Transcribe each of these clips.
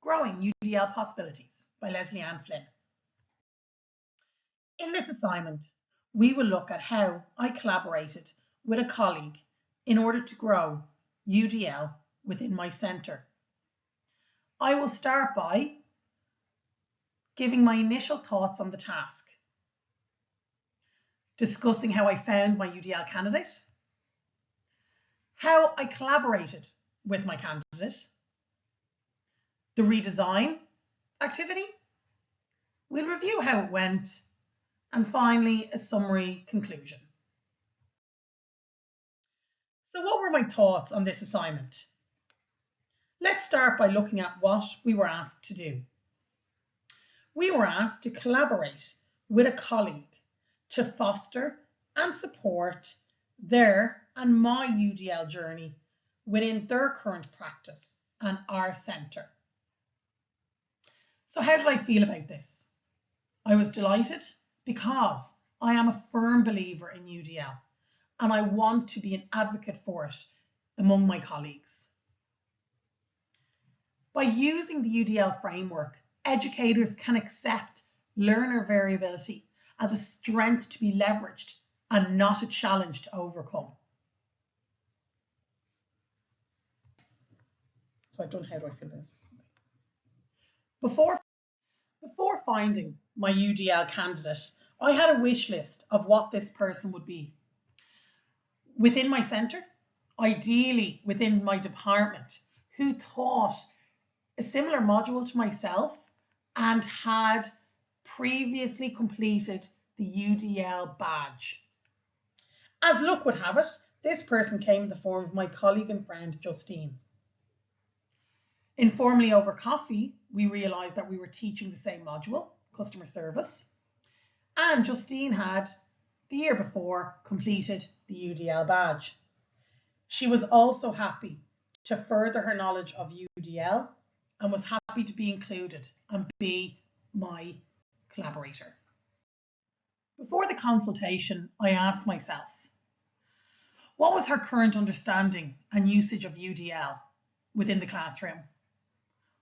Growing UDL Possibilities by Leslie Ann Flynn. In this assignment, we will look at how I collaborated with a colleague in order to grow UDL within my centre. I will start by giving my initial thoughts on the task, discussing how I found my UDL candidate, how I collaborated with my candidate, the redesign activity, we'll review how it went, and finally a summary conclusion. So what were my thoughts on this assignment? Let's start by looking at what we were asked to do. We were asked to collaborate with a colleague to foster and support their and my UDL journey within their current practice and our centre. So how did I feel about this? I was delighted because I am a firm believer in UDL and I want to be an advocate for it among my colleagues. By using the UDL framework, educators can accept learner variability as a strength to be leveraged and not a challenge to overcome. So I've done how do I feel this? Before finding my UDL candidate, I had a wish list of what this person would be. Within my centre, ideally within my department, who taught a similar module to myself and had previously completed the UDL badge. As luck would have it, this person came in the form of my colleague and friend, Justine. Informally over coffee, we realised that we were teaching the same module, customer service, and Justine had, the year before, completed the UDL badge. She was also happy to further her knowledge of UDL and was happy to be included and be my collaborator. Before the consultation, I asked myself, what was her current understanding and usage of UDL within the classroom?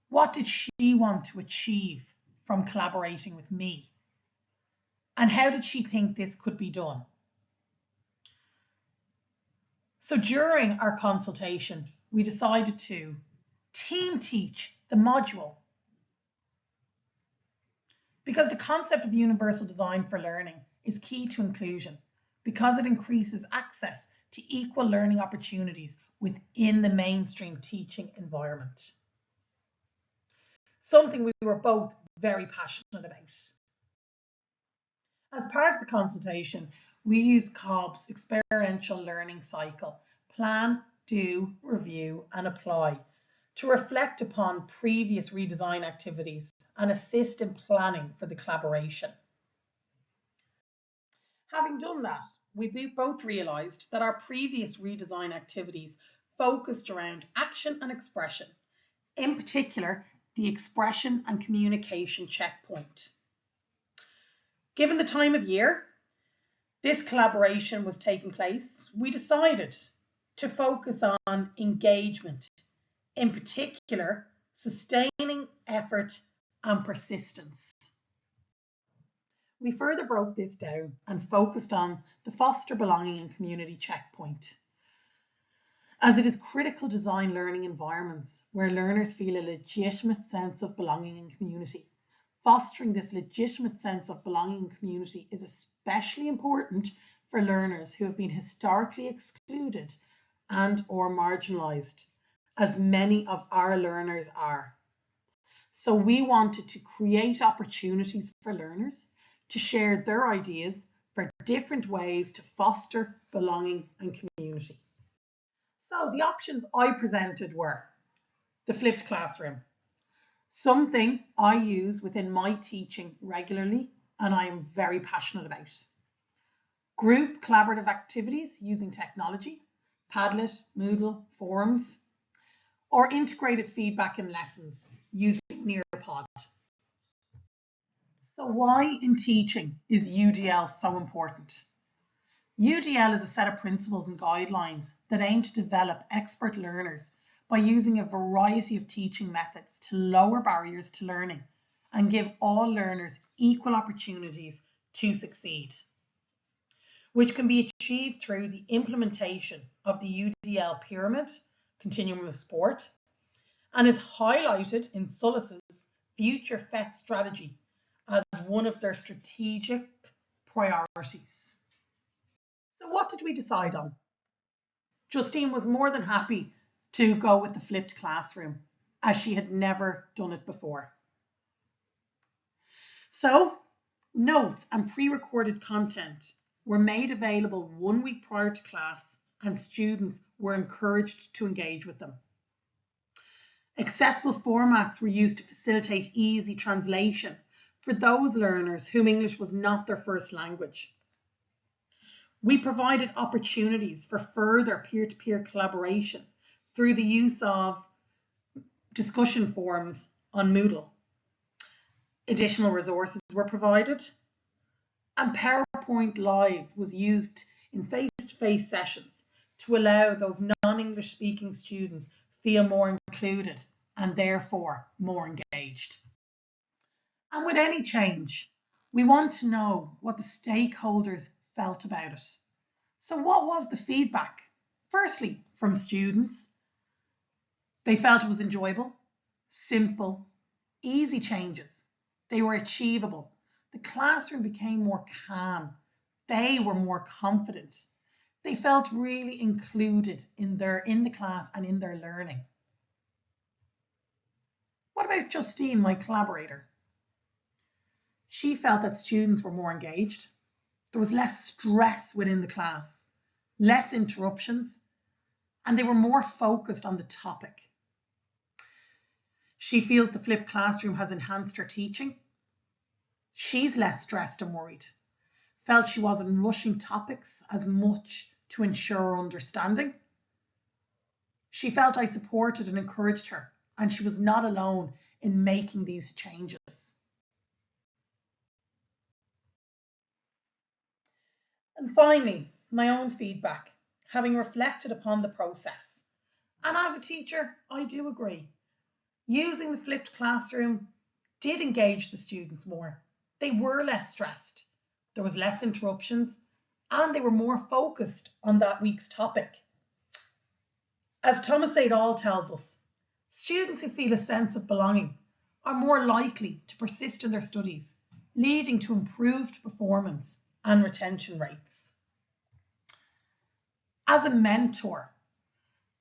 What did she want to achieve from collaborating with me? And how did she think this could be done? So during our consultation, we decided to team teach the module because the concept of universal design for learning is key to inclusion because it increases access to equal learning opportunities within the mainstream teaching environment. Something we were both very passionate about. As part of the consultation, we used Cobb's experiential learning cycle, plan, do, review and apply, to reflect upon previous redesign activities and assist in planning for the collaboration. Having done that, we both realised that our previous redesign activities focused around action and expression, in particular, the expression and communication checkpoint. Given the time of year this collaboration was taking place, we decided to focus on engagement, in particular, sustaining effort and persistence. We further broke this down and focused on the foster belonging and community checkpoint, as it is critical to design learning environments where learners feel a legitimate sense of belonging and community. Fostering this legitimate sense of belonging and community is especially important for learners who have been historically excluded and or marginalised, as many of our learners are. So we wanted to create opportunities for learners to share their ideas for different ways to foster belonging and community. So the options I presented were the flipped classroom, something I use within my teaching regularly and I am very passionate about. Group collaborative activities using technology, Padlet, Moodle, forums, or integrated feedback in lessons using Nearpod. So why in teaching is UDL so important? UDL is a set of principles and guidelines that aim to develop expert learners by using a variety of teaching methods to lower barriers to learning and give all learners equal opportunities to succeed, which can be achieved through the implementation of the UDL pyramid, continuum of support, and is highlighted in SULIS's Future FET strategy as one of their strategic priorities. So what did we decide on? Justine was more than happy to go with the flipped classroom, as she had never done it before. So notes and pre-recorded content were made available 1 week prior to class, and students were encouraged to engage with them. Accessible formats were used to facilitate easy translation for those learners whom English was not their first language. We provided opportunities for further peer-to-peer collaboration through the use of discussion forums on Moodle. Additional resources were provided, and PowerPoint Live was used in face-to-face sessions to allow those non-English speaking students feel more included and therefore more engaged. And with any change, we want to know what the stakeholders felt about it. So what was the feedback? Firstly, from students. They felt it was enjoyable, simple, easy changes. They were achievable. The classroom became more calm. They were more confident. They felt really included in the class and in their learning. What about Justine, my collaborator? She felt that students were more engaged. There was less stress within the class, less interruptions, and they were more focused on the topic. She feels the flipped classroom has enhanced her teaching. She's less stressed and worried, felt she wasn't rushing topics as much to ensure understanding. She felt I supported and encouraged her, and she was not alone in making these changes. And finally, my own feedback, having reflected upon the process. And as a teacher, I do agree. Using the flipped classroom did engage the students more. They were less stressed. There was less interruptions, and they were more focused on that week's topic. As Thomas Saidall tells us, students who feel a sense of belonging are more likely to persist in their studies, leading to improved performance and retention rates. As a mentor,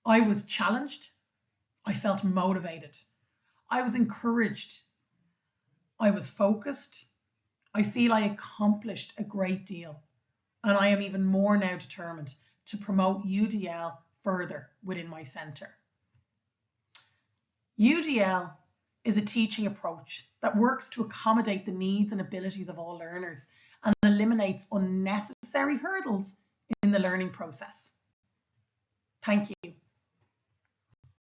I was challenged. I felt motivated. I was encouraged. I was focused. I feel I accomplished a great deal, and I am even more now determined to promote UDL further within my centre. UDL is a teaching approach that works to accommodate the needs and abilities of all learners and eliminates unnecessary hurdles in the learning process. Thank you.